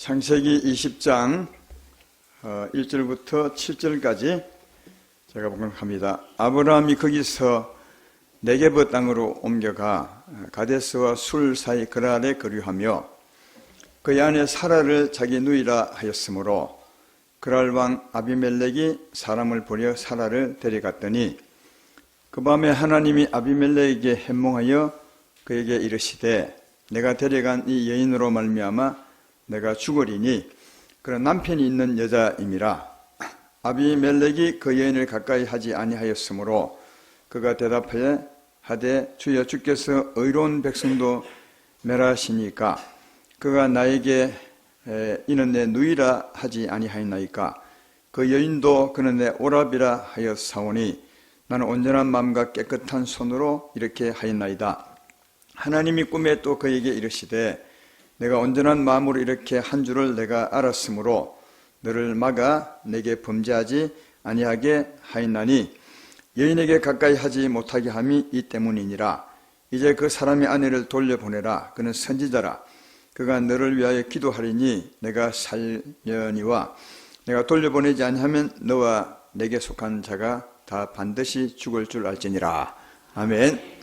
창세기 20장 1절부터 7절까지 제가 봉독합니다. 아브라함이 거기서 네게브 땅으로 옮겨가 가데스와 술 사이 그랄에 거류하며 그의 아내 사라를 자기 누이라 하였으므로 그랄 왕 아비멜렉이 사람을 보려 사라를 데려갔더니 그 밤에 하나님이 아비멜렉에게 현몽하여 그에게 이르시되 내가 데려간 이 여인으로 말미암아 내가 죽으리니 그런 남편이 있는 여자임이라. 아비멜렉이 그 여인을 가까이 하지 아니하였으므로 그가 대답하여 하되 주여 주께서 의로운 백성도 멸하시니까 그가 나에게 이는 내 누이라 하지 아니하였나이까. 그 여인도 그는 내 오랍이라 하였사오니 나는 온전한 마음과 깨끗한 손으로 이렇게 하였나이다. 하나님이 꿈에 또 그에게 이르시되 내가 온전한 마음으로 이렇게 한 줄을 내가 알았으므로 너를 막아 내게 범죄하지 아니하게 하였나니 여인에게 가까이 하지 못하게 함이 이 때문이니라. 이제 그 사람의 아내를 돌려보내라. 그는 선지자라. 그가 너를 위하여 기도하리니 내가 살려니와 내가 돌려보내지 아니하면 너와 내게 속한 자가 다 반드시 죽을 줄 알지니라. 아멘.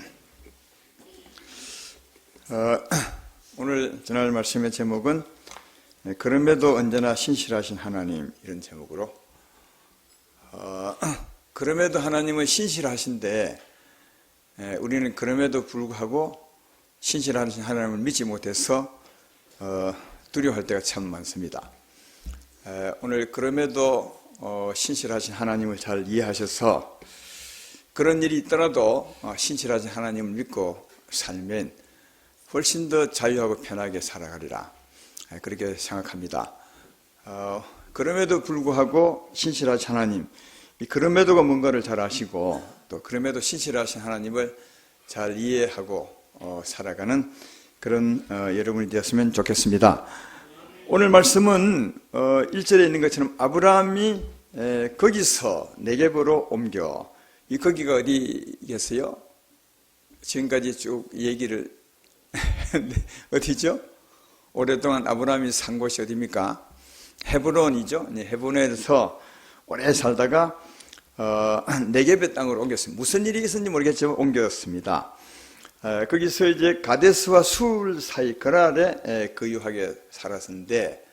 오늘 전할 말씀의 제목은 그럼에도 언제나 신실하신 하나님, 이런 제목으로 그럼에도 하나님은 신실하신데 우리는 그럼에도 불구하고 신실하신 하나님을 믿지 못해서 두려워할 때가 참 많습니다. 오늘 그럼에도 신실하신 하나님을 잘 이해하셔서 그런 일이 있더라도 신실하신 하나님을 믿고 살면 훨씬 더 자유하고 편하게 살아가리라, 그렇게 생각합니다. 그럼에도 불구하고 신실하신 하나님, 이 그럼에도가 뭔가를 잘 아시고 또 그럼에도 신실하신 하나님을 잘 이해하고 살아가는 그런 여러분이 되었으면 좋겠습니다. 오늘 말씀은 1절에 있는 것처럼 아브라함이 거기서 네게브로 옮겨, 이 거기가 어디겠어요? 지금까지 쭉 얘기를 어디죠? 오랫동안 아브라함이 산 곳이 어디입니까? 헤브론이죠. 헤브론에서 오래 살다가 네게브 땅으로 옮겼습니다. 무슨 일이 있었는지 모르겠지만 옮겼습니다. 거기서 이제 가데스와 술 사이 그랄에 거유하게 살았는데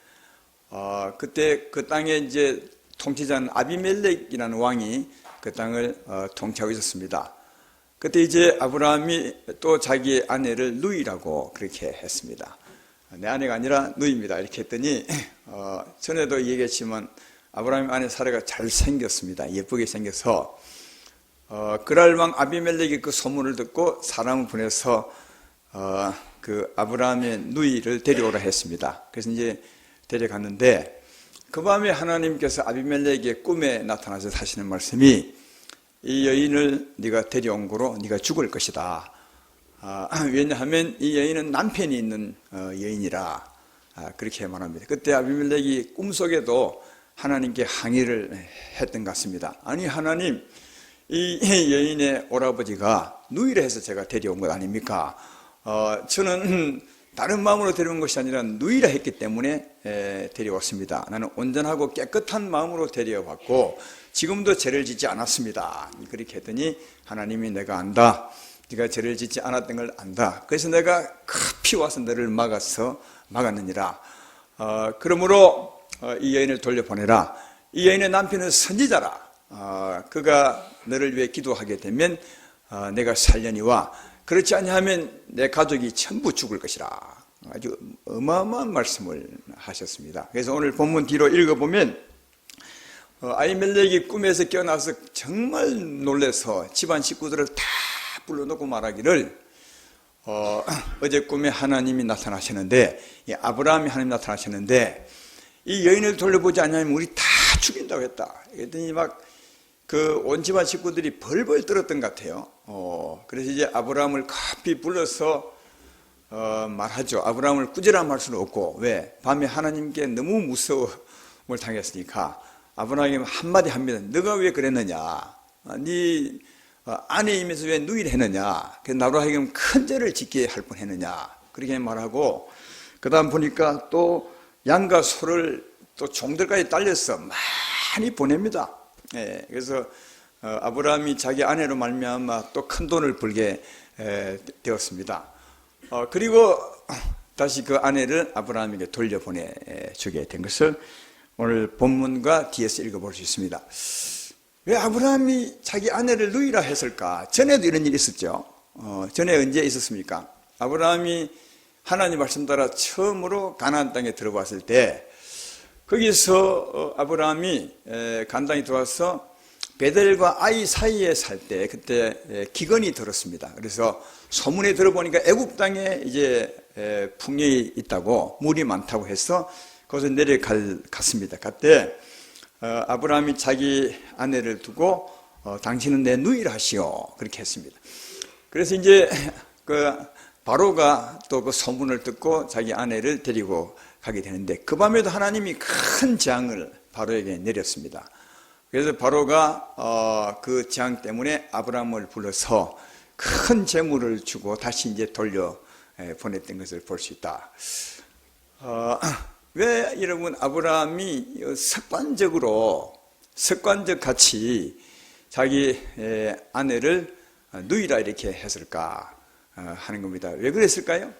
그때 그 땅에 이제 통치자는 아비멜렉이라는 왕이 그 땅을 통치하고 있었습니다. 그때 이제 아브라함이 또 자기 아내를 누이라고 그렇게 했습니다. 내 아내가 아니라 누이입니다. 이렇게 했더니 전에도 얘기했지만 아브라함의 아내 사라가 잘생겼습니다. 예쁘게 생겨서 그랄 왕 아비멜렉이 그 소문을 듣고 사람을 보내서 그 아브라함의 누이를 데려오라 했습니다. 그래서 이제 데려갔는데 그 밤에 하나님께서 아비멜렉의 꿈에 나타나서 하시는 말씀이 이 여인을 네가 데려온 거로 네가 죽을 것이다. 왜냐하면 이 여인은 남편이 있는 여인이라, 그렇게 말합니다. 그때 아비멜렉이 꿈속에도 하나님께 항의를 했던 것 같습니다. 아니 하나님, 이 여인의 오라버지가 누이라 해서 제가 데려온 것 아닙니까? 저는 다른 마음으로 데려온 것이 아니라 누이라 했기 때문에 데려왔습니다. 나는 온전하고 깨끗한 마음으로 데려왔고 지금도 죄를 짓지 않았습니다. 그렇게 했더니 하나님이 내가 안다. 네가 죄를 짓지 않았던 걸 안다. 그래서 내가 급히 와서 너를 막았느니라. 그러므로 이 여인을 돌려보내라. 이 여인의 남편은 선지자라. 그가 너를 위해 기도하게 되면 내가 살려니와 그렇지 아니하면 내 가족이 전부 죽을 것이라. 아주 어마어마한 말씀을 하셨습니다. 그래서 오늘 본문 뒤로 읽어보면 아비멜렉이 꿈에서 깨어나서 정말 놀라서 집안 식구들을 다 불러놓고 말하기를 어제 꿈에 하나님이 나타나셨는데, 아브라함이 하나님 나타나셨는데 이 여인을 돌려보지 않으면 우리 다 죽인다고 했다. 그랬더니 막 그 온 집안 식구들이 벌벌 떨었던 것 같아요. 그래서 이제 아브라함을 급히 불러서 말하죠. 아브라함을 꾸짖으라 할 수는 없고, 왜? 밤에 하나님께 너무 무서움을 당했으니까 아브라함이 한마디 합니다. 너가 왜 그랬느냐? 네 아내이면서 왜 누이를 했느냐? 나로 하여금 큰 죄를 짓게 할 뻔했느냐? 그렇게 말하고, 그 다음 보니까 또 양과 소를 또 종들까지 딸려서 많이 보냅니다. 그래서 아브라함이 자기 아내로 말미암아 또 큰 돈을 벌게 되었습니다. 그리고 다시 그 아내를 아브라함에게 돌려보내주게 된 것을 오늘 본문과 뒤에서 읽어볼 수 있습니다. 왜 아브라함이 자기 아내를 누이라 했을까? 전에도 이런 일이 있었죠. 전에 언제 있었습니까? 아브라함이 하나님 말씀 따라 처음으로 가나안 땅에 들어왔을 때 거기서 아브라함이 가나안 땅에 들어와서 베델과 아이 사이에 살 때 그때 기근이 들었습니다. 그래서 소문에 들어보니까 애굽 땅에 이제 풍년이 있다고 물이 많다고 해서 거기서 내려갔습니다. 그때 아브라함이 자기 아내를 두고 당신은 내 누이라 하시오 그렇게 했습니다. 그래서 이제 그 바로가 또 그 소문을 듣고 자기 아내를 데리고 가게 되는데 그 밤에도 하나님이 큰 재앙을 바로에게 내렸습니다. 그래서 바로가 그 재앙 때문에 아브라함을 불러서 큰 재물을 주고 다시 이제 돌려 보냈던 것을 볼 수 있다. 왜 여러분 아브라함이 습관적 같이 자기 아내를 누이라 이렇게 했을까 하는 겁니다. 왜 그랬을까요?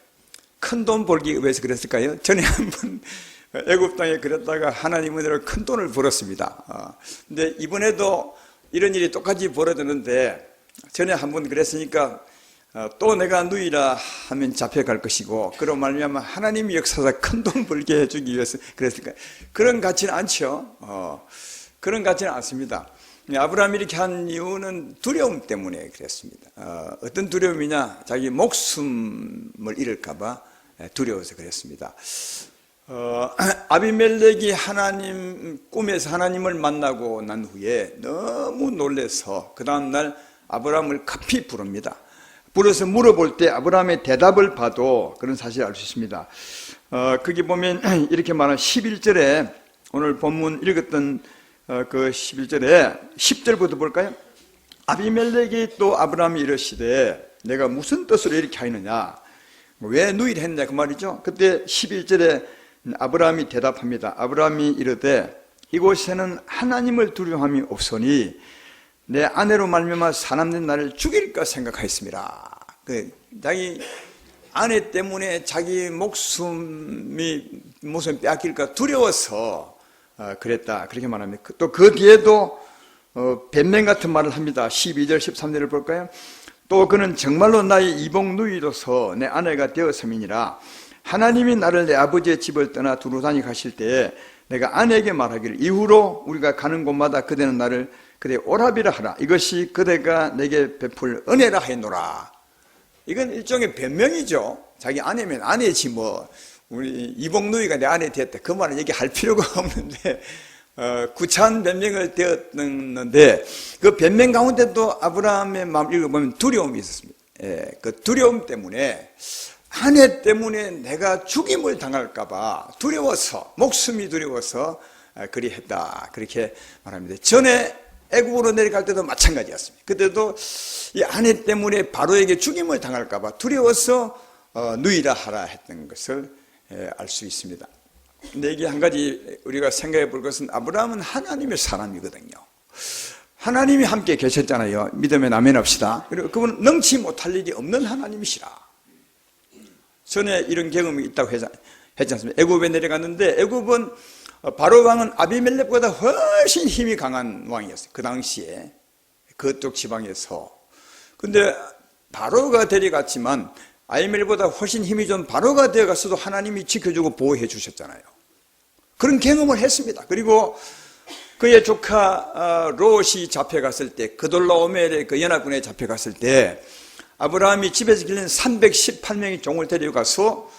큰 돈 벌기 위해서 그랬을까요? 전에 한번 애굽 땅에 그랬다가 하나님은 큰 돈을 벌었습니다. 근데 이번에도 이런 일이 똑같이 벌어졌는데 전에 한번 그랬으니까 또 내가 누이라 하면 잡혀갈 것이고 그런 말미암아 하나님이 역사사 큰 돈 벌게 해주기 위해서 그랬을까요? 그런 같지는 않죠. 그런 같지는 않습니다. 아브라함이 이렇게 한 이유는 두려움 때문에 그랬습니다. 어떤 두려움이냐? 자기 목숨을 잃을까봐 두려워서 그랬습니다. 아비멜렉이 꿈에서 하나님을 만나고 난 후에 너무 놀라서 그 다음날 아브라함을 급히 부릅니다. 불러서 물어볼 때 아브라함의 대답을 봐도 그런 사실을 알 수 있습니다. 거기 보면 이렇게 말하는 11절에 오늘 본문 읽었던 그 11절에 10절부터 볼까요? 아비멜렉이 또 아브라함이 이르시되 내가 무슨 뜻으로 이렇게 하느냐? 왜 누이를 했느냐 그 말이죠. 그때 11절에 아브라함이 대답합니다. 아브라함이 이르되 이곳에는 하나님을 두려움이 없으니 내 아내로 말미암아 사람된 나를 죽일까 생각하였습니다. 자기 아내 때문에 자기 목숨이 빼앗길까 두려워서 그랬다 그렇게 말합니다. 또 그 뒤에도 변명 같은 말을 합니다. 12절 13절을 볼까요? 또 그는 정말로 나의 이복 누이로서 내 아내가 되었음이니라. 하나님이 나를 내 아버지의 집을 떠나 두루다니 가실 때에 내가 아내에게 말하기를 이후로 우리가 가는 곳마다 그대는 나를 그대 오라비라 하라. 이것이 그대가 내게 베풀 은혜라 하였노라. 이건 일종의 변명이죠. 자기 아내면 아내지 뭐 우리 이복 누이가 내 아내 되었다 그 말은 얘기할 필요가 없는데 구차한 변명을 되었는데 그 변명 가운데도 아브라함의 마음을 읽어보면 두려움이 있었습니다. 그 두려움 때문에 아내 때문에 내가 죽임을 당할까봐 두려워서 목숨이 두려워서 그리했다 그렇게 말합니다. 전에 애굽으로 내려갈 때도 마찬가지였습니다. 그때도 이 아내 때문에 바로에게 죽임을 당할까봐 두려워서 누이라 하라 했던 것을 알 수 있습니다. 근데 이게 한 가지 우리가 생각해 볼 것은 아브라함은 하나님의 사람이거든요. 하나님이 함께 계셨잖아요. 믿으면 아멘 합시다. 그리고 그분은 능치 못할 일이 없는 하나님이시라. 전에 이런 경험이 있다고 했지 않습니까? 애굽에 내려갔는데 애굽은 바로 왕은 아비멜렉보다 훨씬 힘이 강한 왕이었어요. 그 당시에 그쪽 지방에서. 근데 바로가 데려갔지만 아비멜렉보다 훨씬 힘이 좀 바로가 되어갔어도 하나님이 지켜주고 보호해 주셨잖아요. 그런 경험을 했습니다. 그리고 그의 조카 롯이 잡혀갔을 때 그돌라오멜의 그 연합군에 잡혀갔을 때 아브라함이 집에서 길른 318명의 종을 데려가서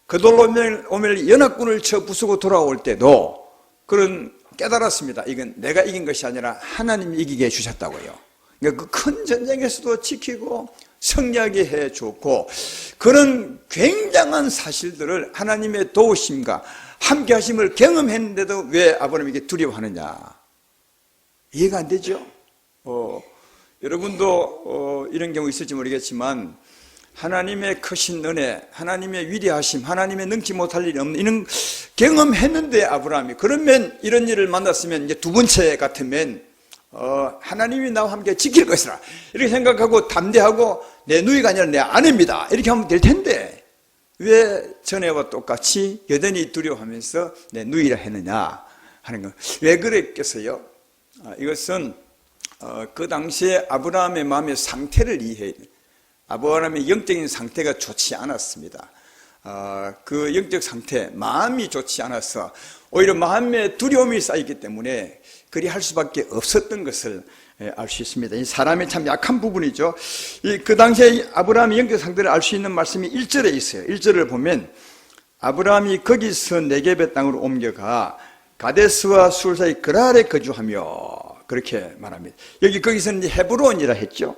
그돌라오멜 연합군을 쳐 부수고 돌아올 때도 그런 깨달았습니다. 이건 내가 이긴 것이 아니라 하나님이 이기게 해주셨다고요. 그러니까 그 큰 전쟁에서도 지키고 승리하게 해줬고 그런 굉장한 사실들을 하나님의 도우심과 함께 하심을 경험했는데도 왜 아브라함에게 두려워하느냐 이해가 안 되죠. 여러분도 이런 경우 있을지 모르겠지만 하나님의 크신 은혜, 하나님의 위대하심, 하나님의 능치 못할 일이 없는 이런 경험했는데 아브라함이 그러면 이런 일을 만났으면 이제 두 번째 같으면 하나님이 나와 함께 지킬 것이라 이렇게 생각하고 담대하고 내 누이가 아니라 내 아내입니다 이렇게 하면 될 텐데 왜 전에와 똑같이 여전히 두려워하면서 내 누이라 했느냐 하는 건 왜 그랬겠어요? 이것은 그 당시에 아브라함의 마음의 상태를 이해해야 돼요. 아브라함의 영적인 상태가 좋지 않았습니다. 그 영적 상태, 마음이 좋지 않아서 오히려 마음에 두려움이 쌓이기 때문에 그리 할 수밖에 없었던 것을 알 수 있습니다. 이 사람의 참 약한 부분이죠. 그 당시에 아브라함의 영적 상태를 알 수 있는 말씀이 1절에 있어요. 1절을 보면 아브라함이 거기서 네겝의 땅으로 옮겨가 가데스와 술 사이 그랄에 거주하며 그렇게 말합니다. 거기서는 이제 헤브론이라 했죠.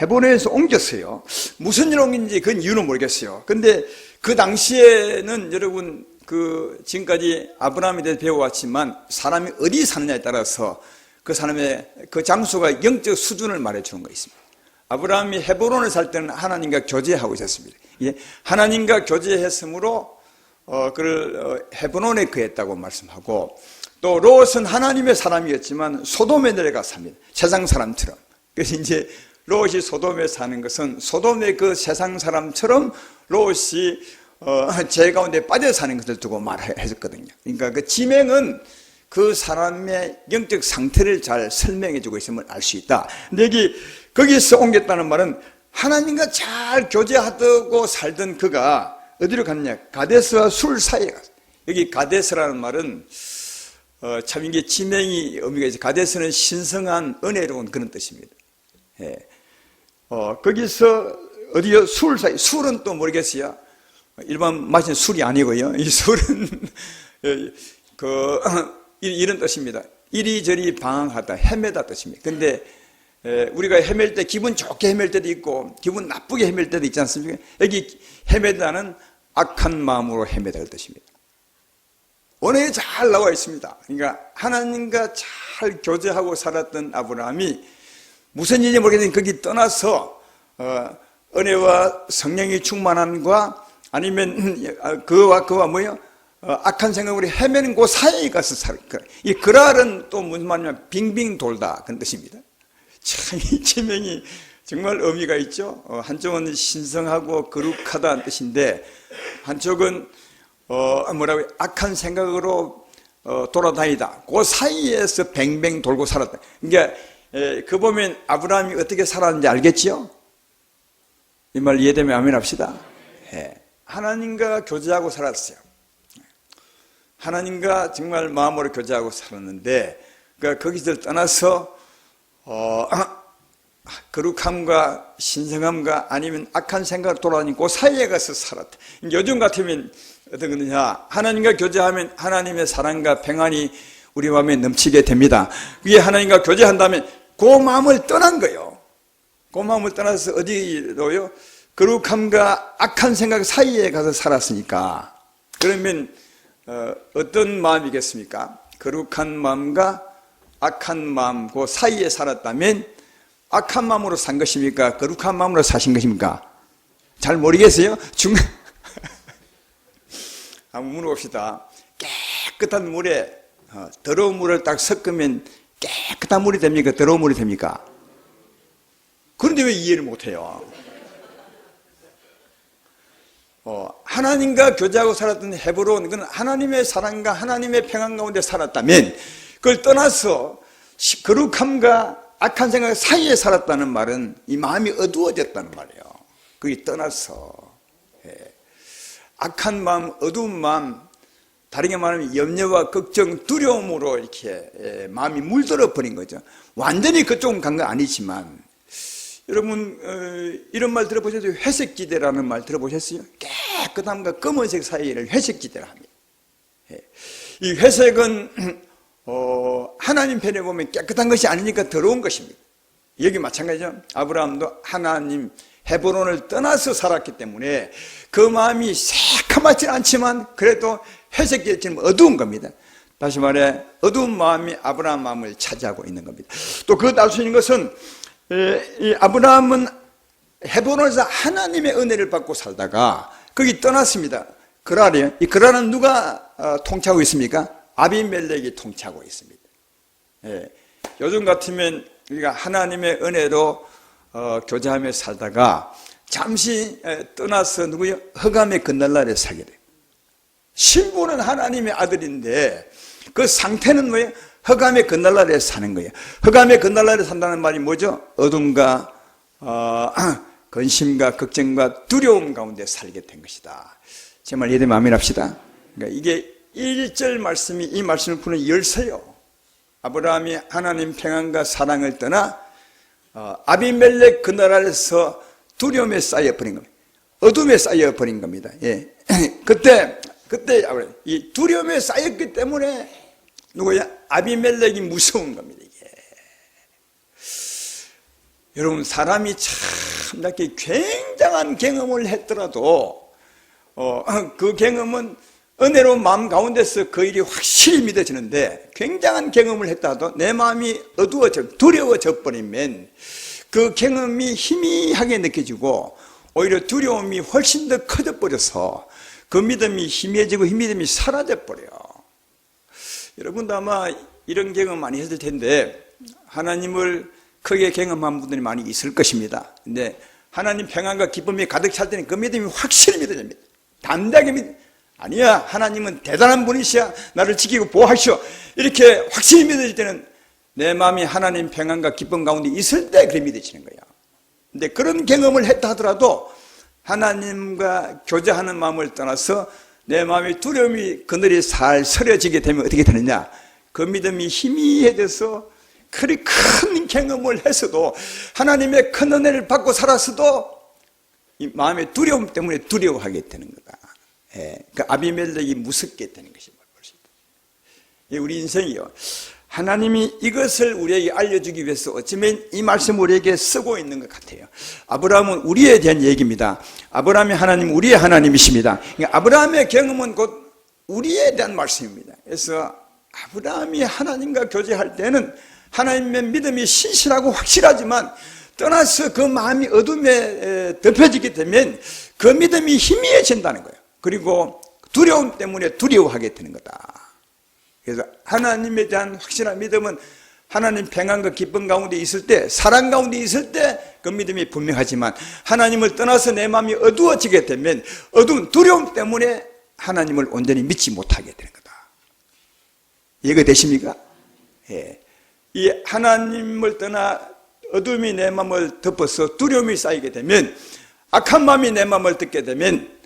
헤브론에서 옮겼어요. 무슨 일 옮긴지 그건 이유는 모르겠어요. 근데 그 당시에는 여러분 지금까지 아브라함에 대해서 배워왔지만 사람이 어디 사느냐에 따라서 그 사람의 그 장소가 영적 수준을 말해주는 거 있습니다. 아브라함이 헤브론을 살 때는 하나님과 교제하고 있었습니다. 하나님과 교제했으므로 그를 헤브론에 거했다고 말씀하고 또 롯은 하나님의 사람이었지만 소돔에 내려가 삽니다. 세상 사람처럼. 그래서 이제 롯이 소돔에 사는 것은 소돔의 그 세상 사람처럼 롯이 죄 가운데 빠져 사는 것을 두고 말했었거든요. 그러니까 그 지명은 그 사람의 영적 상태를 잘 설명해 주고 있음을 알 수 있다. 근데 거기서 옮겼다는 말은 하나님과 잘 교제하고 살던 그가 어디로 갔냐? 가데스와 술 사이에 갔어요. 여기 가데스라는 말은 참 이게 지명이 의미가 있어요. 가데스는 신성한 은혜로운 그런 뜻입니다. 예. 거기서 어디요? 술 사이. 술은 또 모르겠어요. 일반 마시는 술이 아니고요. 이 술은 이런 뜻입니다. 이리저리 방황하다, 헤매다 뜻입니다. 근데 우리가 헤맬 때 기분 좋게 헤맬 때도 있고 기분 나쁘게 헤맬 때도 있지 않습니까? 여기 헤매다는 악한 마음으로 헤매다 뜻입니다. 원어에 잘 나와 있습니다. 그러니까 하나님과 잘 교제하고 살았던 아브라함이 무슨 일인지 모르겠는데 거기 떠나서 은혜와 성령이 충만함과 아니면 그와 뭐요? 악한 생각으로 헤매는 그 사이에 가서 살을 거라. 이 그랄은 또 무슨 말이냐면 빙빙 돌다 그런 뜻입니다. 참 이 지명이 정말 의미가 있죠. 한쪽은 신성하고 거룩하다는 뜻인데 한쪽은 뭐라고 악한 생각으로 돌아다니다. 그 사이에서 뱅뱅 돌고 살았다. 그러니까 그 보면 아브라함이 어떻게 살았는지 알겠지요? 이 말 이해되면 아멘 합시다. 하나님과 교제하고 살았어요. 하나님과 정말 마음으로 교제하고 살았는데 그러니까 거기서 떠나서 거룩함과 신성함과 아니면 악한 생각을 돌아다니고 그 사이에 가서 살았다. 요즘 같으면 어떤 거냐? 하나님과 교제하면 하나님의 사랑과 평안이 우리 마음에 넘치게 됩니다. 그게 하나님과 교제한다면 그 마음을 떠난 거예요. 그 마음을 떠나서 어디로요? 거룩함과 악한 생각 사이에 가서 살았으니까 그러면 어떤 마음이겠습니까? 거룩한 마음과 악한 마음 그 사이에 살았다면 악한 마음으로 산 것입니까? 거룩한 마음으로 사신 것입니까? 잘 모르겠어요? 한번 물어봅시다. 깨끗한 물에 더러운 물을 딱 섞으면 깨끗한 물이 됩니까? 더러운 물이 됩니까? 그런데 왜 이해를 못해요? 하나님과 교제하고 살았던 헤브론, 그건 하나님의 사랑과 하나님의 평안 가운데 살았다면 그걸 떠나서 거룩함과 악한 생각 사이에 살았다는 말은 이 마음이 어두워졌다는 말이에요. 그게 떠나서 악한 마음, 어두운 마음, 다르게 말하면 염려와 걱정, 두려움으로 이렇게 마음이 물들어 버린 거죠. 완전히 그쪽은 간 건 아니지만 여러분 이런 말 들어보셨어요? 회색지대라는 말 들어보셨어요? 깨끗함과 검은색 사이를 회색지대라 합니다. 이 회색은 하나님 편에 보면 깨끗한 것이 아니니까 더러운 것입니다. 여기 마찬가지죠. 아브라함도 하나님 헤브론을 떠나서 살았기 때문에 그 마음이 새카맣지는 않지만 그래도 회색지대처럼 어두운 겁니다. 다시 말해 어두운 마음이 아브라함 마음을 차지하고 있는 겁니다. 또 그것 알 수 있는 것은 이 아브라함은 헤브론에서 하나님의 은혜를 받고 살다가 거기 떠났습니다. 그랄이에요. 이 그랄은 누가 통치하고 있습니까? 아비멜렉이 통치하고 있습니다. 예. 요즘 같으면 우리가 하나님의 은혜로 교제하며 살다가 잠시 떠나서 누구요? 흑암의 그날날에 살게 돼요. 신부는 하나님의 아들인데 그 상태는 뭐예요? 흑암의 그날날에 사는 거예요. 흑암의 그날날에 산다는 말이 뭐죠? 어둠과 근심과 걱정과 두려움 가운데 살게 된 것이다. 제 말 이해되면 아멘합시다. 그러니까 이게 1절 말씀이 이 말씀을 푸는 열쇠요. 아브라함이 하나님 평안과 사랑을 떠나 아비멜렉 그 나라에서 두려움에 쌓여버린 겁니다. 어둠에 쌓여버린 겁니다. 예. 그때 이 두려움에 쌓였기 때문에 누구야? 아비멜렉이 무서운 겁니다. 이게. 여러분, 사람이 참 이렇게 굉장한 경험을 했더라도 그 경험은 은혜로운 마음 가운데서 그 일이 확실히 믿어지는데, 굉장한 경험을 했다도 내 마음이 두려워져 버리면 그 경험이 희미하게 느껴지고 오히려 두려움이 훨씬 더 커져 버려서 그 믿음이 희미해지고 믿음이 사라져 버려요. 여러분도 아마 이런 경험 많이 했을 텐데 하나님을 크게 경험한 분들이 많이 있을 것입니다. 근데 하나님 평안과 기쁨이 가득 찰 때는 그 믿음이 확실히 믿어집니다. 담대하게 아니야, 하나님은 대단한 분이시야, 나를 지키고 보호하시오, 이렇게 확실히 믿어질 때는 내 마음이 하나님 평안과 기쁨 가운데 있을 때 그렇게 믿어지는 거야. 근데 그런 경험을 했다 하더라도 하나님과 교제하는 마음을 떠나서 내 마음의 두려움이 그늘이 살 서려지게 되면 어떻게 되느냐, 그 믿음이 희미해져서 그리 큰 경험을 했어도, 하나님의 큰 은혜를 받고 살았어도 이 마음의 두려움 때문에 두려워하게 되는 거다. 예, 그 아비멜렉이 무섭게 되는 것이 바로 우리 인생이요, 하나님이 이것을 우리에게 알려주기 위해서 어쩌면 이 말씀을 우리에게 쓰고 있는 것 같아요. 아브라함은 우리에 대한 얘기입니다. 아브라함의 하나님, 우리의 하나님이십니다. 그러니까 아브라함의 경험은 곧 우리에 대한 말씀입니다. 그래서 아브라함이 하나님과 교제할 때는 하나님의 믿음이 신실하고 확실하지만 떠나서 그 마음이 어둠에 덮여지게 되면 그 믿음이 희미해진다는 거예요. 그리고 두려움 때문에 두려워하게 되는 거다. 그래서 하나님에 대한 확실한 믿음은 하나님 평안과 기쁨 가운데 있을 때, 사랑 가운데 있을 때 그 믿음이 분명하지만, 하나님을 떠나서 내 마음이 어두워지게 되면 두려움 때문에 하나님을 온전히 믿지 못하게 되는 거다. 이해가 되십니까? 예. 이 하나님을 떠나 어둠이 내 마음을 덮어서 두려움이 쌓이게 되면, 악한 마음이 내 마음을 덮게 되면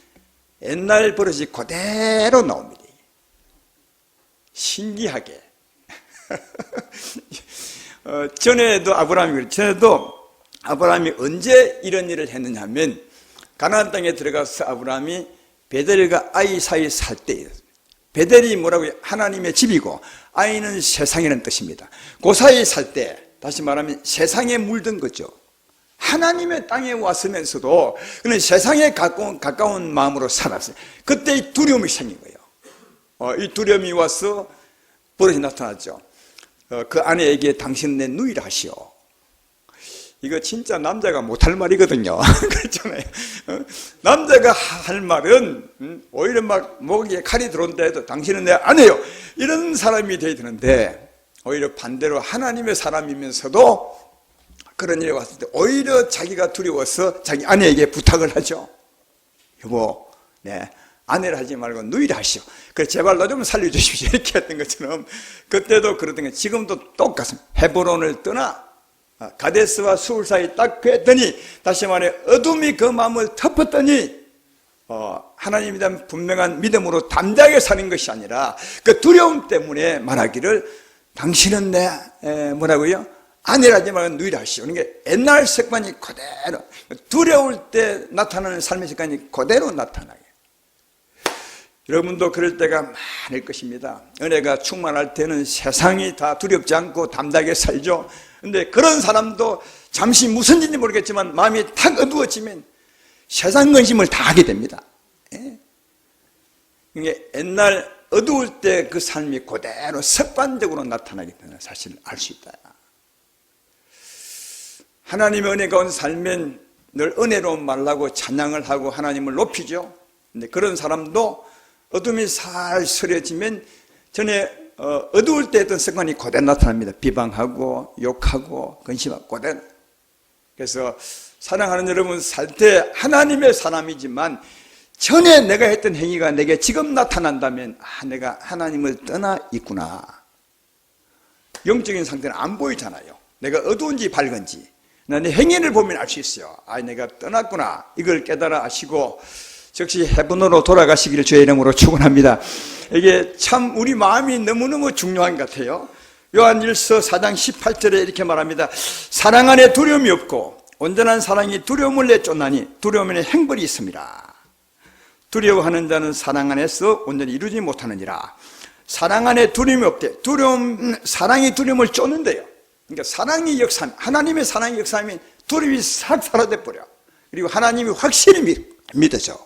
옛날 버릇이 그대로 나옵니다. 신기하게. 전에도 아브라함이 언제 이런 일을 했느냐 하면, 가나안 땅에 들어가서 아브라함이 베델과 아이 사이에 살 때였습니다. 베델이 뭐라고요? 하나님의 집이고 아이는 세상이라는 뜻입니다. 그 사이에 살 때, 다시 말하면 세상에 물든 거죠. 하나님의 땅에 왔으면서도 그는 세상에 가까운 마음으로 살았어요. 그때 이 두려움이 생긴 거예요. 이 두려움이 와서 버릇이 나타났죠. 그 아내에게 당신은 내 누이라 하시오. 이거 진짜 남자가 못할 말이거든요. 그렇잖아요. 남자가 할 말은 오히려 막 목에 칼이 들어온다 해도 당신은 내 아내요, 이런 사람이 돼야 되는데, 오히려 반대로 하나님의 사람이면서도 그런 일이 왔을 때 오히려 자기가 두려워서 자기 아내에게 부탁을 하죠. 여보, 네, 아내를 하지 말고 누이를 하시오. 그래, 제발 너 좀 살려주십시오. 이렇게 했던 것처럼 그때도 그러던 게 지금도 똑같습니다. 헤브론을 떠나 가데스와 수울 사이 딱 했더니, 다시 말해 어둠이 그 마음을 덮었더니 하나님에 대한 분명한 믿음으로 담대하게 사는 것이 아니라 그 두려움 때문에 말하기를 당신은 내 뭐라고요? 아내라지 말고 누이라 하시오. 그러니까 옛날 습관이 그대로, 두려울 때 나타나는 삶의 습관이 그대로 나타나게. 여러분도 그럴 때가 많을 것입니다. 은혜가 충만할 때는 세상이 다 두렵지 않고 담대하게 살죠. 근데 그런 사람도 잠시 무슨 일인지 모르겠지만 마음이 탁 어두워지면 세상 근심을 다 하게 됩니다. 예? 그러니까 옛날 어두울 때 그 삶이 그대로 습관적으로 나타나게 되는 사실을 알 수 있다. 하나님의 은혜 가운데 살면 늘 은혜로운 말을 하고 찬양을 하고 하나님을 높이죠. 근데 그런 사람도 어둠이 살스려지면 전에 어두울 때 했던 습관이 그대로 나타납니다. 비방하고 욕하고 근심하고 그대로. 그래서 사랑하는 여러분, 살 때 하나님의 사람이지만 전에 내가 했던 행위가 내게 지금 나타난다면 내가 하나님을 떠나 있구나. 영적인 상태는 안 보이잖아요. 내가 어두운지 밝은지 내 행위를 보면 알 수 있어요. 내가 떠났구나. 이걸 깨달아 아시고 즉시 헤븐으로 돌아가시기를 주의 이름으로 축원합니다. 이게 참 우리 마음이 너무너무 중요한 것 같아요. 요한일서 4장 18절에 이렇게 말합니다. 사랑 안에 두려움이 없고 온전한 사랑이 두려움을 내쫓나니 두려움에는 행벌이 있습니다. 두려워하는 자는 사랑 안에서 온전히 이루지 못하느니라. 사랑 안에 두려움이 없대. 사랑이 두려움을 쫓는데요. 그러니까 사랑이 역사하면, 하나님의 사랑이 역사하면 두려움이 싹 사라져 버려. 그리고 하나님이 확실히 믿어져.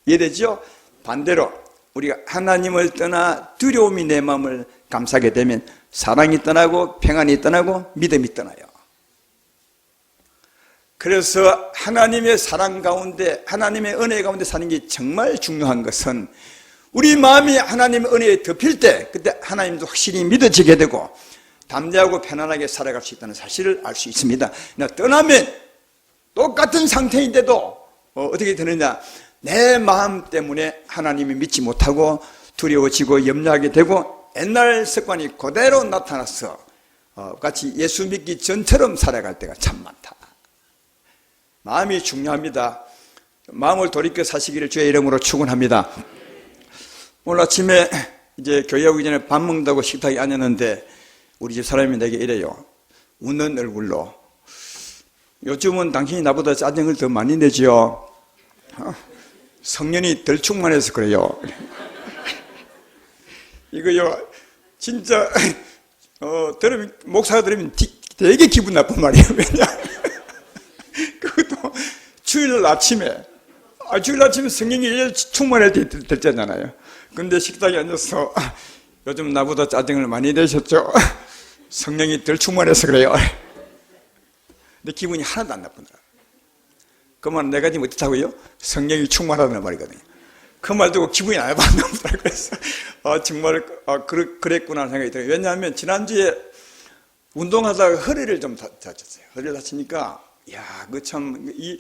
이해되죠? 반대로 우리가 하나님을 떠나 두려움이 내 마음을 감싸게 되면 사랑이 떠나고 평안이 떠나고 믿음이 떠나요. 그래서 하나님의 사랑 가운데, 하나님의 은혜 가운데 사는 게 정말 중요한 것은 우리 마음이 하나님의 은혜에 덮일 때 그때 하나님도 확실히 믿어지게 되고 담대하고 편안하게 살아갈 수 있다는 사실을 알 수 있습니다. 떠나면 똑같은 상태인데도 어떻게 되느냐, 내 마음 때문에 하나님을 믿지 못하고 두려워지고 염려하게 되고 옛날 습관이 그대로 나타나서 같이 예수 믿기 전처럼 살아갈 때가 참 많다. 마음이 중요합니다. 마음을 돌이켜 사시기를 주의 이름으로 축원합니다. 오늘 아침에 이제 교회 오기 전에 밥 먹는다고 식탁에 앉았는데 우리 집 사람이 내게 이래요. 웃는 얼굴로. 요즘은 당신이 나보다 짜증을 더 많이 내지요. 성년이 덜 충만해서 그래요. 이거요, 진짜, 목사가 들으면 되게 기분 나쁜 말이에요. 왜냐? 그것도 주일 아침에 성령이 충만할 때 됐잖아요. 근데 식탁에 앉아서 요즘 나보다 짜증을 많이 내셨죠? 성령이 덜 충만해서 그래요. 근데 기분이 하나도 안 나쁘더라. 그 말은 내가 지금 어떻다고요? 성령이 충만하다는 말이거든요. 그 말 듣고 기분이 안 나쁘더라고요. 그래서 정말 그랬구나 생각이 들어요. 왜냐하면 지난주에 운동하다가 허리를 좀 다쳤어요. 허리를 다치니까 이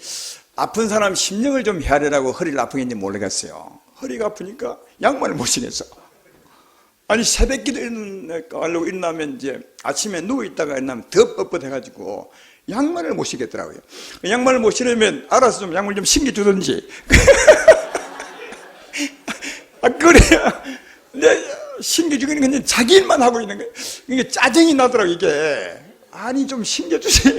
아픈 사람 심령을 좀 헤아리라고 허리를 아프게 했는지 모르겠어요. 허리가 아프니까 양말을 못 신겠어. 아니 새벽 기도 하려고 일어나면 이제 아침에 누워있다가 일어나면 더 뻣뻣해가지고 양말을 못 신겠더라고요. 양말을 못 신으면 알아서 좀 양말 좀 신겨주든지. 그래야 신겨주기는 그냥 자기 일만 하고 있는 거예요. 이게 짜증이 나더라고요. 이게 아니 좀 신겨주세요.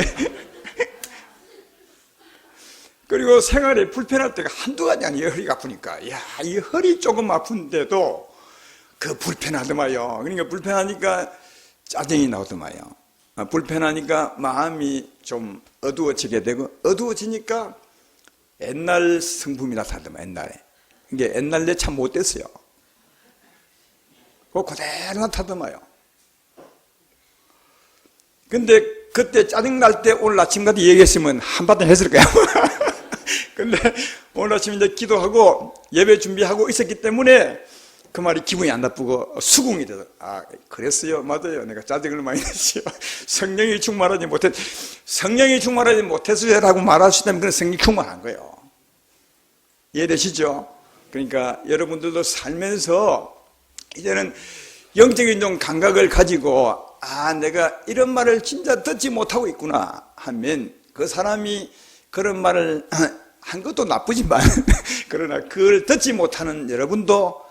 그리고 생활에 불편할 때가 한두 가지 아니에요. 허리가 아프니까. 이 허리 조금 아픈데도 불편하더만요. 그러니까 불편하니까 짜증이 나오더만요. 불편하니까 마음이 좀 어두워지게 되고, 어두워지니까 옛날 성품이 나타나더만, 옛날에. 이게 옛날 내 참 못됐어요. 그대로 나타나더만요. 근데 그때 짜증날 때 오늘 아침까지 얘기했으면 한바탕 했을 거야. 근데 오늘 아침 이제 기도하고 예배 준비하고 있었기 때문에 그 말이 기분이 안 나쁘고 수긍이 돼서 그랬어요. 맞아요. 내가 짜증을 많이 냈어요. 성령이 충만하지 못했어요라고 말할 수 있다면 그건 성령이 충만한 거예요. 이해되시죠? 그러니까 여러분들도 살면서 이제는 영적인 좀 감각을 가지고 내가 이런 말을 진짜 듣지 못하고 있구나 하면 그 사람이 그런 말을 한 것도 나쁘지만 그러나 그걸 듣지 못하는 여러분도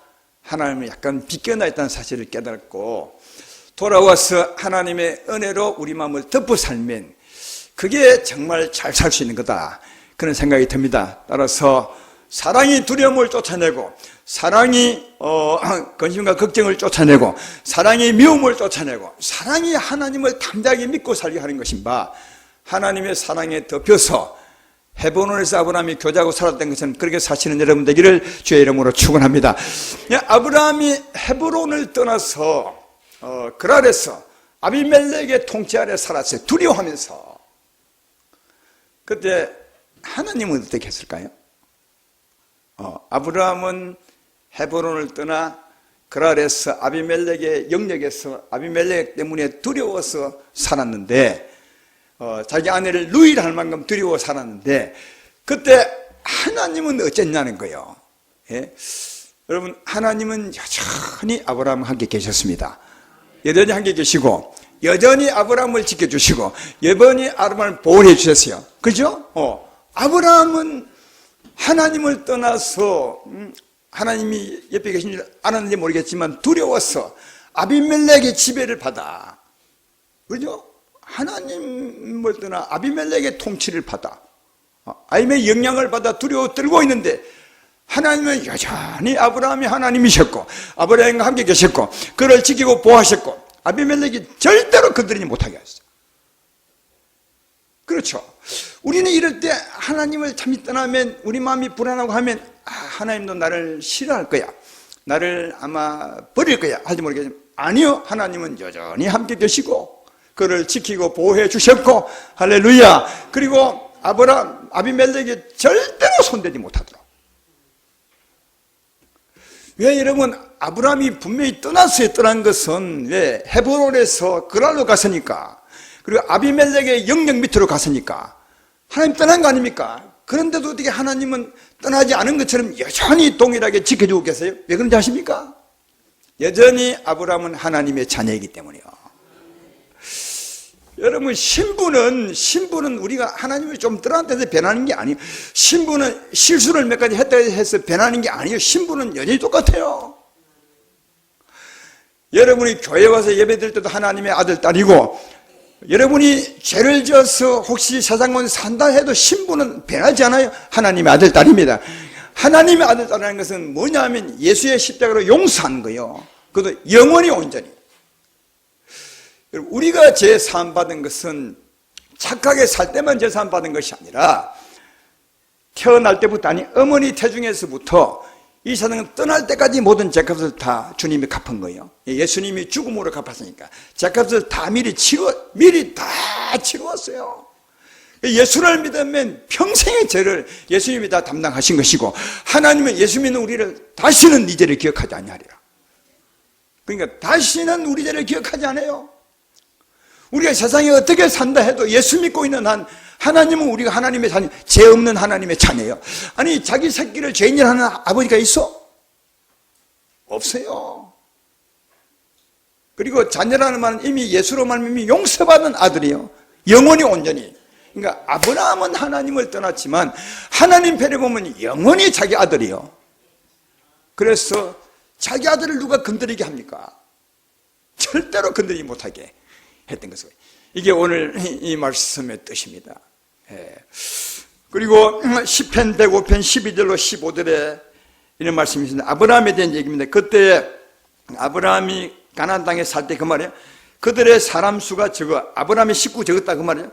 하나님을 약간 비껴나 있다는 사실을 깨닫고 돌아와서 하나님의 은혜로 우리 마음을 덮어 살면 그게 정말 잘 살 수 있는 거다, 그런 생각이 듭니다. 따라서 사랑이 두려움을 쫓아내고, 사랑이 근심과 걱정을 쫓아내고, 사랑이 미움을 쫓아내고, 사랑이 하나님을 담대하게 믿고 살게 하는 것인 바, 하나님의 사랑에 덮여서 헤브론에서 아브라함이 교제하고 살았던 것은 그렇게 사시는 여러분 되기를 주의 이름으로 축원합니다. 아브라함이 헤브론을 떠나서 그랄에서 아비멜렉의 통치 아래 살았어요. 두려워하면서. 그때 하나님은 어떻게 했을까요? 아브라함은 헤브론을 떠나 그랄에서 아비멜렉의 영역에서 아비멜렉 때문에 두려워서 살았는데, 자기 아내를 누이를 할 만큼 두려워 살았는데, 그때 하나님은 어쨌냐는 거예요. 예? 여러분, 하나님은 여전히 아브라함과 함께 계셨습니다. 여전히 함께 계시고, 여전히 아브라함을 지켜주시고, 여전히 아브라함을 보호해 주셨어요. 그죠? 아브라함은 하나님을 떠나서 하나님이 옆에 계신 줄 알았는지 모르겠지만 두려워서 아비멜렉의 지배를 받아, 그죠? 하나님을 떠나 아비멜렉의 통치를 받아, 아비멜렉의 영향을 받아 두려워 떨고 있는데, 하나님은 여전히 아브라함이 하나님이셨고 아브라함과 함께 계셨고 그를 지키고 보호하셨고 아비멜렉이 절대로 건드리지 못하게 하셨어요. 그렇죠. 우리는 이럴 때 하나님을 잠시 떠나면, 우리 마음이 불안하고 하면, 하나님도 나를 싫어할 거야, 나를 아마 버릴 거야 할지 모르겠지만, 아니요, 하나님은 여전히 함께 계시고 그를 지키고 보호해 주셨고, 할렐루야. 그리고 아비멜렉이 절대로 손대지 못하도록. 왜 여러분, 아브라함이 분명히 떠났어요. 떠난 것은 왜? 헤브론에서 그랄로 갔으니까, 그리고 아비멜렉의 영역 밑으로 갔으니까 하나님 떠난 거 아닙니까? 그런데도 어떻게 하나님은 떠나지 않은 것처럼 여전히 동일하게 지켜주고 계세요? 왜 그런지 아십니까? 여전히 아브라함은 하나님의 자녀이기 때문이요. 여러분, 신부는 우리가 하나님을 좀 떠났다 해서 변하는 게 아니에요. 신부는 실수를 몇 가지 했다 해서 변하는 게 아니에요. 신부는 여전히 똑같아요. 여러분이 교회 와서 예배 드릴 때도 하나님의 아들, 딸이고, 여러분이 죄를 지어서 혹시 세상권 산다 해도 신부는 변하지 않아요. 하나님의 아들, 딸입니다. 하나님의 아들, 딸이라는 것은 뭐냐면 예수의 십자가로 용서한 거예요. 그것도 영원히 온전히. 우리가 죄 사함 받은 것은 착하게 살 때만 죄 사함 받은 것이 아니라 태어날 때부터, 아니 어머니 태중에서부터 이 세상은 떠날 때까지 모든 죄값을 다 주님이 갚은 거예요. 예수님이 죽음으로 갚았으니까 죄값을 다 미리 다 치루었어요. 예수를 믿으면 평생의 죄를 예수님이 다 담당하신 것이고, 하나님은 예수 믿는 우리를 다시는 네 죄를 기억하지 아니하리라. 그러니까 다시는 우리 죄를 기억하지 않아요. 우리가 세상에 어떻게 산다 해도 예수 믿고 있는 한, 하나님은 우리가 하나님의 자녀, 죄 없는 하나님의 자녀예요. 아니, 자기 새끼를 죄인이라 하는 아버지가 있어? 없어요. 그리고 자녀라는 말은 이미 예수로 말하면 이미 용서받은 아들이에요. 영원히 온전히. 그러니까 아브라함은 하나님을 떠났지만 하나님 편에 보면 영원히 자기 아들이에요. 그래서 자기 아들을 누가 건드리게 합니까? 절대로 건드리지 못하게 했던 것이에요. 이게 오늘 이 말씀의 뜻입니다. 그리고 시편 105편 12절로 15절에 이런 말씀이 있습니다. 아브라함에 대한 얘기입니다. 그때 아브라함이 가나안 땅에 살 때 그 말이에요. 그들의 사람 수가 적어, 아브라함의 식구 적었다 그 말이에요.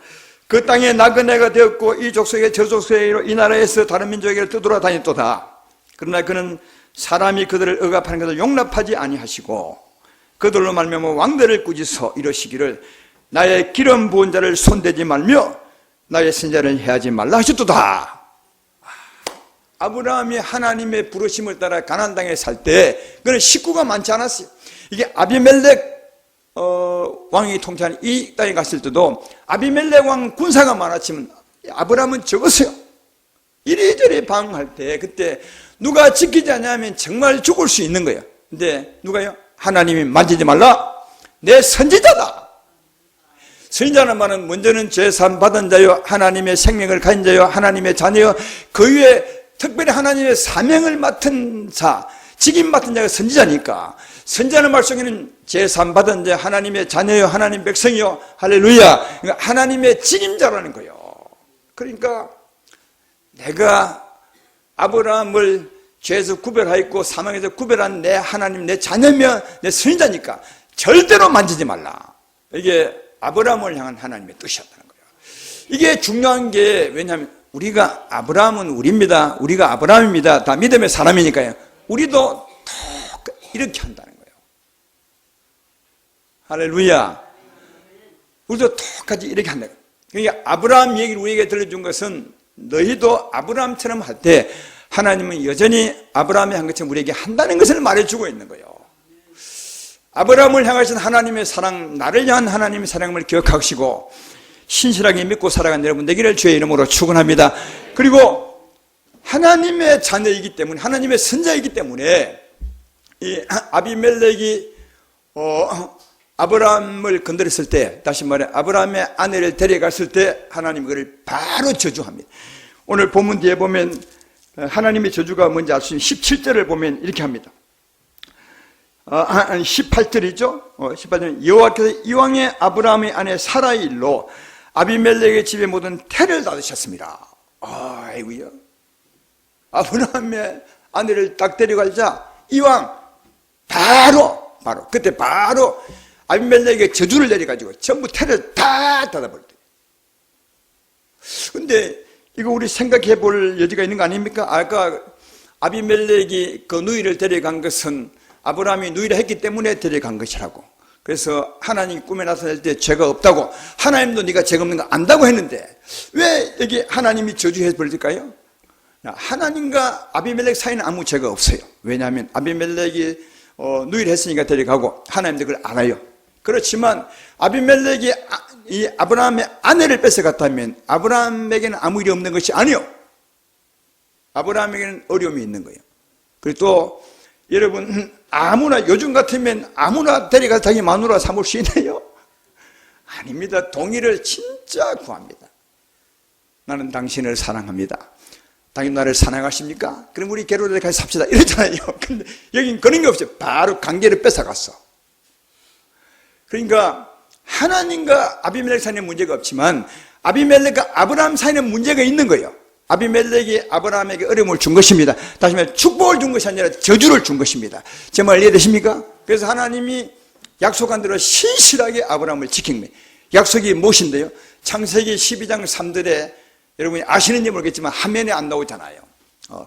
그 땅에 나그네가 되었고 이 족속의 저 족속의 이 나라에서 다른 민족에게 떠돌아다녔도다. 그러나 그는 사람이 그들을 억압하는 것을 용납하지 아니하시고 그들로 말미암아 왕들을 꾸짖어 이러시기를 나의 기름 부은 자를 손대지 말며 나의 선자를 해하지 말라 하셨도다. 아브라함이 하나님의 부르심을 따라 가나안 땅에 살 때 그는 식구가 많지 않았어요. 이게 아비멜렉 왕이 통치하는 이 땅에 갔을 때도 아비멜렉 왕 군사가 많았지만 아브라함은 적었어요. 이리저리 방황할 때 그때 누가 지키지 않냐면 정말 죽을 수 있는 거예요. 근데 누가요? 하나님이 만지지 말라. 내 선지자다. 선지자는 말은 먼저는 죄사함 받은 자요, 하나님의 생명을 가진 자요, 하나님의 자녀요, 그 위에 특별히 하나님의 사명을 맡은 자, 직임 맡은 자가 선지자니까, 선지자는 말 속에는 죄사함 받은 자, 하나님의 자녀요, 하나님 백성이요, 할렐루야. 그러니까 하나님의 직임자라는 거예요. 그러니까 내가 아브라함을 죄에서 구별하였고 사망에서 구별한 내 하나님, 내 자녀면 내 선지자니까 절대로 만지지 말라. 이게 아브라함을 향한 하나님의 뜻이었다는 거예요. 이게 중요한 게 왜냐하면 우리가 아브라함은 우리입니다. 우리가 아브라함입니다. 다 믿음의 사람이니까요. 우리도 이렇게 한다는 거예요. 할렐루야. 우리도 똑같이 이렇게 한다. 그러니까 아브라함 얘기를 우리에게 들려준 것은 너희도 아브라함처럼 할 때 하나님은 여전히 아브라함이 한 것처럼 우리에게 한다는 것을 말해주고 있는 거예요. 아브라함을 향하신 하나님의 사랑, 나를 향한 하나님의 사랑을 기억하시고 신실하게 믿고 살아간 여러분 되기를 주의 이름으로 축원합니다. 그리고 하나님의 자녀이기 때문에, 하나님의 선자이기 때문에 이 아비멜렉이 아브라함을 건드렸을 때, 다시 말해 아브라함의 아내를 데려갔을 때 하나님 그를 바로 저주합니다. 오늘 본문 뒤에 보면 하나님의 저주가 뭔지 알 수 있는 17절을 보면 이렇게 합니다. 18절이죠. 18절은 여호와께서 이왕에 아브라함의 아내 사라의 일로 아비멜렉의 집에 모든 태를 닫으셨습니다. 아이고야. 아브라함의 아내를 딱 데려가자 이왕 바로 그때 바로 아비멜렉에게 저주를 내려가지고 전부 태를 다 닫아버렸대요. 근데 이거 우리 생각해 볼 여지가 있는 거 아닙니까? 아까 아비멜렉이 그 누이를 데려간 것은 아브라함이 누이를 했기 때문에 데려간 것이라고. 그래서 하나님이 꿈에 나타날 때 죄가 없다고, 하나님도 네가 죄가 없는 거 안다고 했는데 왜 여기 하나님이 저주해 버릴까요? 하나님과 아비멜렉 사이는 아무 죄가 없어요. 왜냐하면 아비멜렉이 누이를 했으니까 데려가고 하나님도 그걸 알아요. 그렇지만 아비멜렉이 이 아브라함의 아내를 뺏어갔다면 아브라함에게는 아무 일이 없는 것이 아니요, 아브라함에게는 어려움이 있는 거예요. 그리고 또 여러분, 아무나 요즘 같으면 아무나 데려가서 자기 마누라 삼을 수 있나요? 아닙니다. 동의를 진짜 구합니다. 나는 당신을 사랑합니다. 당신 나를 사랑하십니까? 그럼 우리 결혼을 같이 삽시다 이러잖아요. 근데 여긴 그런 게 없어요. 바로 관계를 뺏어갔어. 그러니까 하나님과 아비멜렉 사이는 문제가 없지만 아비멜렉과 아브라함 사이는 문제가 있는 거예요. 아비멜렉이 아브라함에게 어려움을 준 것입니다. 다시 말해 축복을 준 것이 아니라 저주를 준 것입니다. 제 말 이해되십니까? 그래서 하나님이 약속한 대로 신실하게 아브라함을 지킨 거예요. 약속이 무엇인데요? 창세기 12장 3절에 여러분이 아시는지 모르겠지만 화면에 안 나오잖아요.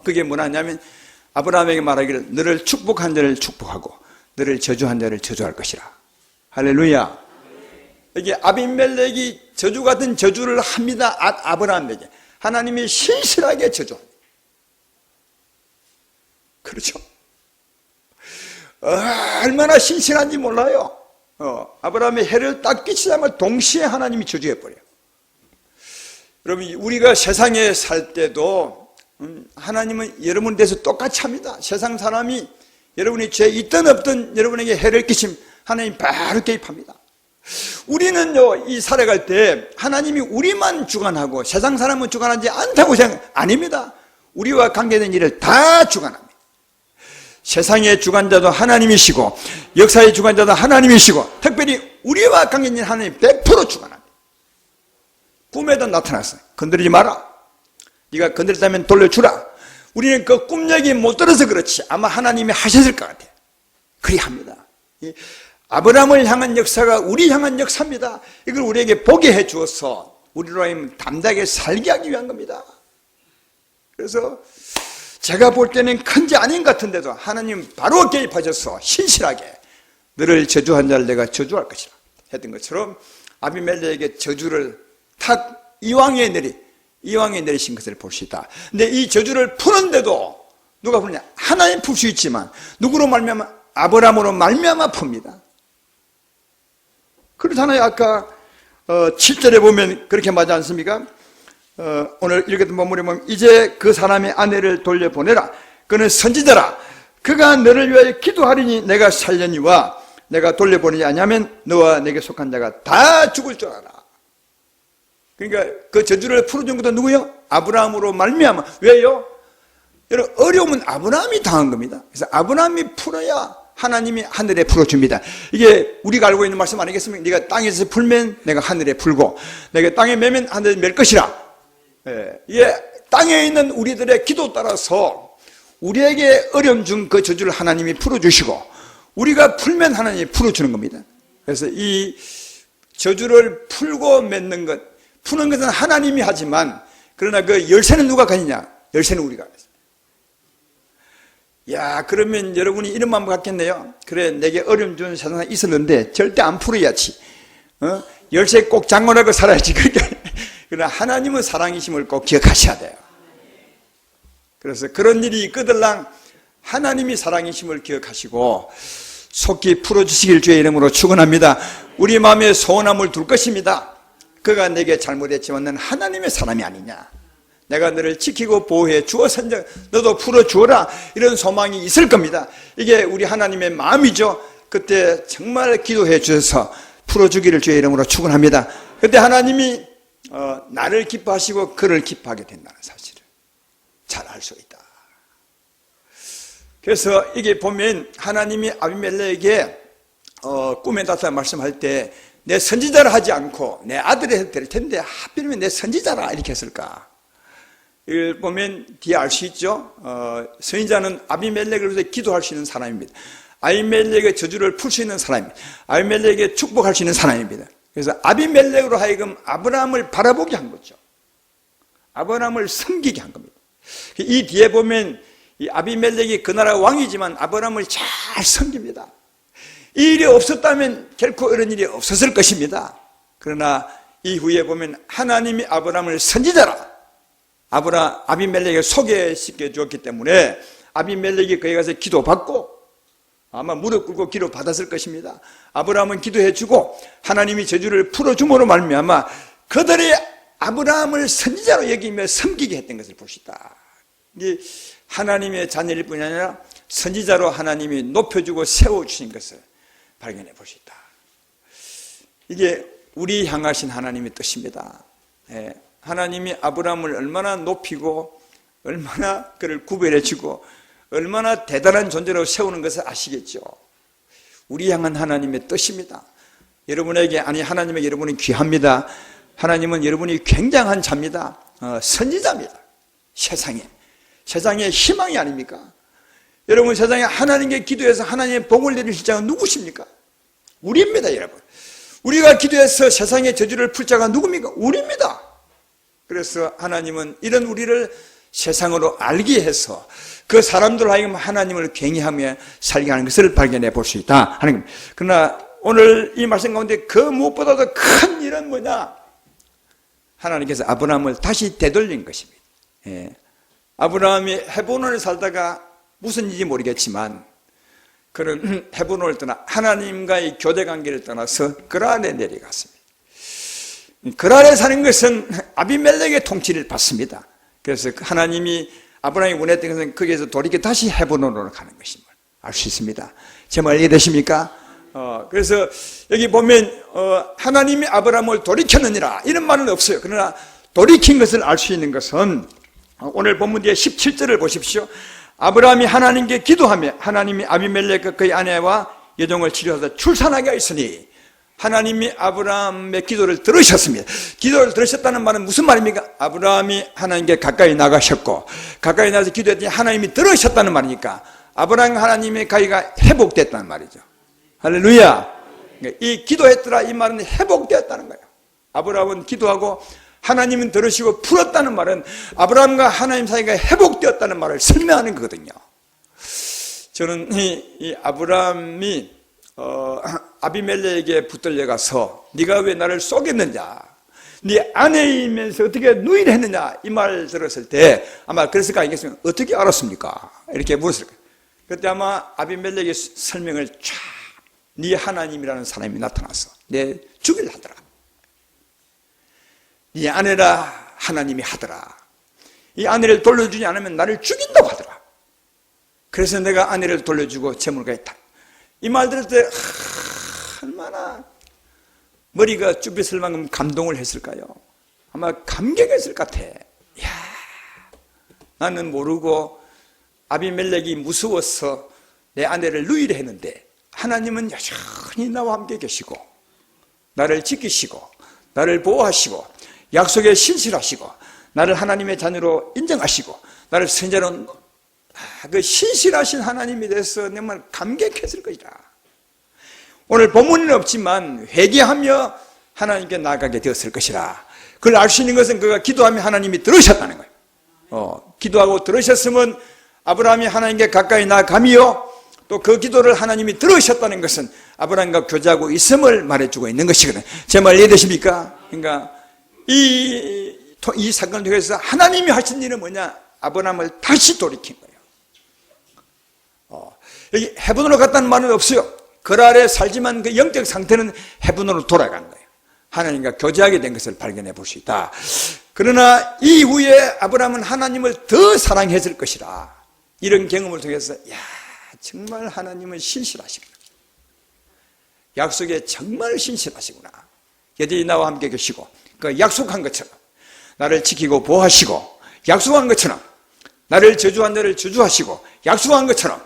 그게 뭐냐면 아브라함에게 말하기를 너를 축복한 자를 축복하고 너를 저주한 자를 저주할 것이라. 할렐루야. 이게 아비멜렉이 저주 같은 저주를 합니다. 아브라함에게. 하나님이 신실하게 저주합니다. 그렇죠? 얼마나 신실한지 몰라요. 아브라함의 해를 딱 끼치자마자 동시에 하나님이 저주해버려요. 여러분, 우리가 세상에 살 때도 하나님은 여러분에 대해서 똑같이 합니다. 세상 사람이 여러분이 죄 있든 없든 여러분에게 해를 끼치면 하나님 바로 개입합니다. 우리는요, 이 살아갈 때 하나님이 우리만 주관하고 세상 사람은 주관하지 않다고 생각, 아닙니다. 우리와 관계된 일을 다 주관합니다. 세상의 주관자도 하나님이시고 역사의 주관자도 하나님이시고 특별히 우리와 관계된 일 하나님 100% 주관합니다. 꿈에도 나타났어요. 건드리지 마라. 네가 건드렸다면 돌려주라. 우리는 그 꿈 얘기 못 들어서 그렇지 아마 하나님이 하셨을 것 같아요. 그리 합니다. 아브라함을 향한 역사가 우리 향한 역사입니다. 이걸 우리에게 보게 해 주어서 우리로 하여금 담대하게 살게 하기 위한 겁니다. 그래서 제가 볼 때는 큰지 아닌 것 같은데도 하나님 바로 개입하셔서 신실하게 너를 저주한 자를 내가 저주할 것이라 했던 것처럼 아비멜렉에게 저주를 탁 이왕에 내리신 것을 볼 수 있다. 근데 이 저주를 푸는데도 누가 푸느냐? 하나님 풀 수 있지만 누구로 말미암아? 아브라함으로 말미암아 풉니다. 그렇잖아요. 아까 7절에 보면 그렇게 맞지 않습니까? 오늘 읽었던 본문에 보면 이제 그 사람의 아내를 돌려보내라. 그는 선지자라. 그가 너를 위하여 기도하리니 내가 살려니와 내가 돌려보내지 아니하면 너와 내게 속한 자가 다 죽을 줄 알아. 그러니까 그 저주를 풀어준 것도 누구요? 아브라함으로 말미암아. 왜요? 여러분, 어려움은 아브라함이 당한 겁니다. 그래서 아브라함이 풀어야 하나님이 하늘에 풀어줍니다. 이게 우리가 알고 있는 말씀 아니겠습니까? 네가 땅에서 풀면 내가 하늘에 풀고 내가 땅에 매면 하늘에 맬 것이라. 이게 땅에 있는 우리들의 기도 따라서 우리에게 어려움 준 그 저주를 하나님이 풀어주시고 우리가 풀면 하나님이 풀어주는 겁니다. 그래서 이 저주를 풀고 맺는 것, 푸는 것은 하나님이 하지만 그러나 그 열쇠는 누가 가지냐? 열쇠는 우리가 가지죠. 야, 그러면 여러분이 이런 마음 갖겠네요. 그래, 내게 어려움 준 세상에 있었는데 절대 안 풀어야지. 열쇠 꼭 장원하고 살아야지. 그렇게 그러나 하나님은 사랑이심을 꼭 기억하셔야 돼요. 그래서 그런 일이 있거들랑 하나님이 사랑이심을 기억하시고 속히 풀어주시길 주의 이름으로 축원합니다. 우리 마음에 소원함을 둘 것입니다. 그가 내게 잘못했지만 넌 하나님의 사람이 아니냐, 내가 너를 지키고 보호해 주었은즉 너도 풀어주어라, 이런 소망이 있을 겁니다. 이게 우리 하나님의 마음이죠. 그때 정말 기도해 주셔서 풀어주기를 주의 이름으로 축원합니다. 그때 하나님이 나를 기뻐하시고 그를 기뻐하게 된다는 사실을 잘 알 수 있다. 그래서 이게 보면 하나님이 아비멜렉에게 꿈에 나타나 말씀할 때 내 선지자를 하지 않고 내 아들을 해도 될 텐데 하필이면 내 선지자라 이렇게 했을까? 이걸 보면 뒤에 알 수 있죠. 선지자는 아비멜렉을 위해서 기도할 수 있는 사람입니다. 아비멜렉의 저주를 풀 수 있는 사람입니다. 아비멜렉에게 축복할 수 있는 사람입니다. 그래서 아비멜렉으로 하여금 아브라함을 바라보게 한 거죠. 아브라함을 섬기게 한 겁니다. 이 뒤에 보면 이 아비멜렉이 그 나라 왕이지만 아브라함을 잘 섬깁니다. 이 일이 없었다면 결코 이런 일이 없었을 것입니다. 그러나 이후에 보면 하나님이 아브라함을 선지자라 아비멜렉에게 소개시켜 주었기 때문에 아비멜렉이 거기 가서 기도받고 아마 무릎 꿇고 기도 받았을 것입니다. 아브라함은 기도해주고 하나님이 저주를 풀어줌으로 말미암아 그들이 아브라함을 선지자로 여기며 섬기게 했던 것을 볼 수 있다. 하나님의 자녀일 뿐이 아니라 선지자로 하나님이 높여주고 세워주신 것을 발견해 볼 수 있다. 이게 우리 향하신 하나님의 뜻입니다. 하나님이 아브라함을 얼마나 높이고 얼마나 그를 구별해주고 얼마나 대단한 존재로 세우는 것을 아시겠죠. 우리 향한 하나님의 뜻입니다. 여러분에게, 아니 하나님에게 여러분이 귀합니다. 하나님은 여러분이 굉장한 자입니다. 선지자입니다. 세상의 희망이 아닙니까? 여러분, 세상에 하나님께 기도해서 하나님의 복을 내리실 자가 누구십니까? 우리입니다, 여러분. 우리가 기도해서 세상의 저주를 풀 자가 누굽니까? 우리입니다. 그래서 하나님은 이런 우리를 세상으로 알게 해서 그 사람들 하여금 하나님을 경외하며 살게 하는 것을 발견해 볼 수 있다 하는 겁니다. 그러나 오늘 이 말씀 가운데 그 무엇보다도 큰 일은 뭐냐? 하나님께서 아브라함을 다시 되돌린 것입니다. 아브라함이 헤브론에 살다가 무슨 일인지 모르겠지만 그는 헤브론을 떠나 하나님과의 교제관계를 떠나서 그란에 내려갔습니다. 그란에 사는 것은 아비멜렉의 통치를 받습니다. 그래서 하나님이 아브라함이 원했던 것은 거기에서 돌이켜 다시 헤브론으로 가는 것임을 알 수 있습니다. 제 말 이해되십니까? 그래서 여기 보면 하나님이 아브라함을 돌이켰느니라 이런 말은 없어요. 그러나 돌이킨 것을 알 수 있는 것은 오늘 본문 뒤에 17절을 보십시오. 아브라함이 하나님께 기도하며 하나님이 아비멜렉과 그의 아내와 여종을 치료하다 출산하게 하였으니 하나님이 아브라함의 기도를 들으셨습니다. 기도를 들으셨다는 말은 무슨 말입니까? 아브라함이 하나님께 가까이 나가셨고 가까이 나가서 기도했더니 하나님이 들으셨다는 말이니까 아브라함과 하나님의 가까이가 회복됐다는 말이죠. 할렐루야. 이 기도했더라 이 말은 회복되었다는 거예요. 아브라함은 기도하고 하나님은 들으시고 풀었다는 말은 아브라함과 하나님 사이가 회복되었다는 말을 설명하는 거거든요. 저는 이 아브라함이 아비멜렉에게 붙들려 가서 네가 왜 나를 쏘겠느냐, 네 아내이면서 어떻게 누이를 했느냐 이 말 들었을 때 아마 그랬을까 아니겠습니까? 어떻게 알았습니까? 이렇게 물었을 거예요. 그때 아마 아비멜렉의 설명을 쫙, 네 하나님이라는 사람이 나타나서 내 죽이려 하더라, 네 아내라 하나님이 하더라, 이 아내를 돌려주지 않으면 나를 죽인다고 하더라, 그래서 내가 아내를 돌려주고 재물가 했다. 이 말 들을 때 얼마나 머리가 쭈뼛을 만큼 감동을 했을까요? 아마 감격했을 것 같아. 이야, 나는 모르고 아비멜렉이 무서워서 내 아내를 누이려 했는데 하나님은 여전히 나와 함께 계시고 나를 지키시고 나를 보호하시고 약속에 신실하시고 나를 하나님의 자녀로 인정하시고 나를 선자로, 그 신실하신 하나님에 대해서 정말 감격했을 것이다. 오늘 본문은 없지만 회개하며 하나님께 나아가게 되었을 것이라. 그걸 알 수 있는 것은 그가 기도하며 하나님이 들으셨다는 거예요. 기도하고 들으셨으면 아브라함이 하나님께 가까이 나아가며 또 그 기도를 하나님이 들으셨다는 것은 아브라함과 교제하고 있음을 말해주고 있는 것이거든요. 제 말 이해되십니까? 그러니까 이 사건을 통해서 하나님이 하신 일은 뭐냐? 아브라함을 다시 돌이킨 거예요. 여기 헤브론으로 갔다는 말은 없어요. 거랄에 살지만 그 영적 상태는 헤브론으로 돌아간 거예요. 하나님과 교제하게 된 것을 발견해 볼 수 있다. 그러나 이후에 아브라함은 하나님을 더 사랑했을 것이라. 이런 경험을 통해서 야, 정말 하나님은 신실하시구나. 약속에 정말 신실하시구나. 여전히 나와 함께 계시고 그 약속한 것처럼 나를 지키고 보호하시고 약속한 것처럼 나를 저주한 너를 저주하시고 약속한 것처럼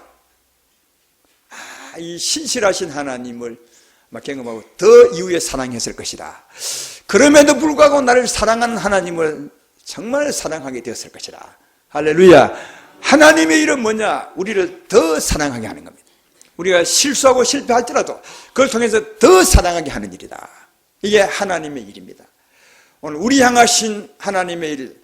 이 신실하신 하나님을 경험하고 더 이후에 사랑했을 것이다. 그럼에도 불구하고 나를 사랑하는 하나님을 정말 사랑하게 되었을 것이다. 할렐루야. 하나님의 일은 뭐냐? 우리를 더 사랑하게 하는 겁니다. 우리가 실수하고 실패할지라도 그걸 통해서 더 사랑하게 하는 일이다. 이게 하나님의 일입니다. 오늘 우리 향하신 하나님의 일,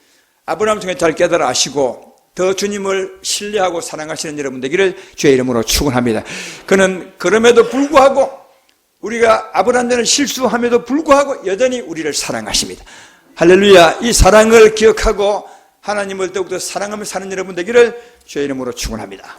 아브라함 통해 잘 깨달아 아시고 더 주님을 신뢰하고 사랑하시는 여러분 되기를 주의 이름으로 축원합니다. 그는 그럼에도 불구하고 우리가 아브라함을 실수함에도 불구하고 여전히 우리를 사랑하십니다. 할렐루야. 이 사랑을 기억하고 하나님을 더욱더 사랑하며 사는 여러분 되기를 주의 이름으로 축원합니다.